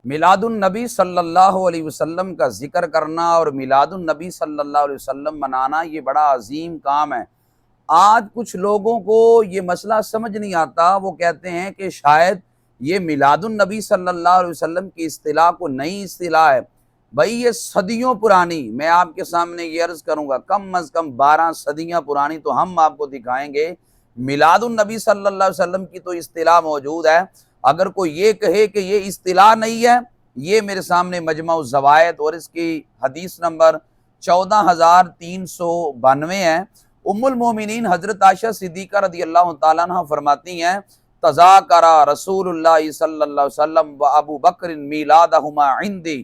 میلاد النبی صلی اللہ علیہ وسلم کا ذکر کرنا اور میلاد النبی صلی اللہ علیہ وسلم منانا یہ بڑا عظیم کام ہے۔ آج کچھ لوگوں کو یہ مسئلہ سمجھ نہیں آتا، وہ کہتے ہیں کہ شاید یہ میلاد النبی صلی اللہ علیہ وسلم کی اصطلاح کو نئی اصطلاح ہے۔ بھائی یہ صدیوں پرانی، میں آپ کے سامنے یہ عرض کروں گا کم از کم 12 صدیاں پرانی تو ہم آپ کو دکھائیں گے۔ میلاد النبی صلی اللہ علیہ وسلم کی تو اصطلاح موجود ہے۔ اگر کوئی یہ کہے کہ یہ اصطلاح نہیں ہے، یہ میرے سامنے مجمع الزوائد اور اس کی حدیث نمبر 14392 ہے۔ ام المومنین حضرت عائشہ صدیقہ رضی اللہ تعالیٰ عنہ فرماتی ہیں تذاکر رسول اللہ صلی اللہ علیہ وسلم و ابو بکر میلادہما عندی،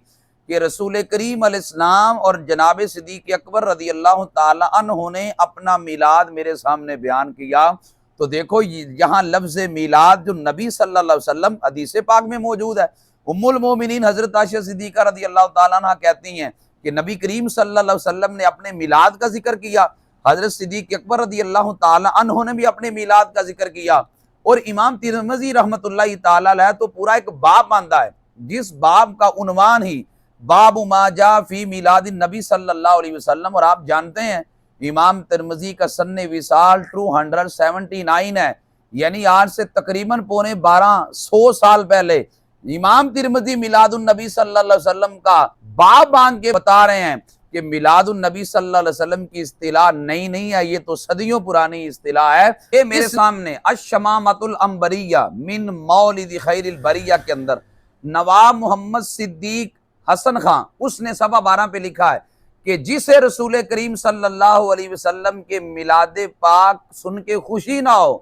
کہ رسول کریم علیہ السلام اور جناب صدیق اکبر رضی اللہ تعالیٰ عنہ نے اپنا میلاد میرے سامنے بیان کیا۔ تو دیکھو یہاں لفظ میلاد جو نبی صلی اللہ علیہ وسلم حدیث پاک میں موجود ہے۔ ام المومنین حضرت عائشہ صدیقہ رضی اللہ تعالیٰ عنہ کہتی ہیں کہ نبی کریم صلی اللہ علیہ وسلم نے اپنے میلاد کا ذکر کیا، حضرت صدیق اکبر رضی اللہ تعالیٰ عنہ نے بھی اپنے میلاد کا ذکر کیا، اور امام ترمذی رحمۃ اللہ تعالیٰ علیہ تو پورا ایک باب باندھا ہے، جس باب کا عنوان ہی باب ما جاء فی میلاد النبی صلی اللہ علیہ وسلم۔ اور آپ جانتے ہیں امام ترمذی کا سن وصال 279 ہے، یعنی آج سے تقریباً 1250 سال پہلے امام ترمذی میلاد النبی صلی اللہ علیہ وسلم کا باب باندھ کے بتا رہے ہیں کہ میلاد النبی صلی اللہ علیہ وسلم کی اصطلاح نئی نہیں ہے، یہ تو صدیوں پرانی اصطلاح ہے۔ یہ میرے سامنے الشمامۃ العنبریہ من مولد خیر البریہ کے اندر نواب محمد صدیق حسن خان اس نے صفحہ 12 پہ لکھا ہے کہ جسے رسول کریم صلی اللہ علیہ وسلم کے میلاد پاک سن کے خوشی نہ ہو،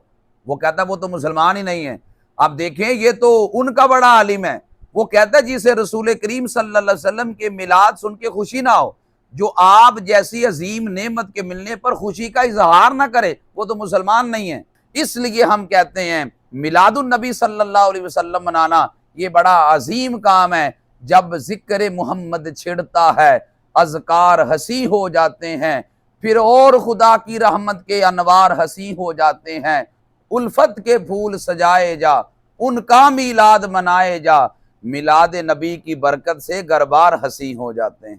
وہ کہتا ہے وہ تو مسلمان ہی نہیں ہے۔ اب دیکھیں یہ تو ان کا بڑا عالم ہے، وہ کہتا ہے جسے رسول کریم صلی اللہ علیہ وسلم کے میلاد سن کے خوشی نہ ہو، جو آپ جیسی عظیم نعمت کے ملنے پر خوشی کا اظہار نہ کرے، وہ تو مسلمان نہیں ہے۔ اس لیے ہم کہتے ہیں میلاد النبی صلی اللہ علیہ وسلم منانا یہ بڑا عظیم کام ہے۔ جب ذکر محمد چھڑتا ہے اذکار ہنسی ہو جاتے ہیں، پھر اور خدا کی رحمت کے انوار ہنسی ہو جاتے ہیں، الفت کے پھول سجائے جا ان کا میلاد منائے جا، میلاد نبی کی برکت سے گھر بار ہنسی ہو جاتے ہیں۔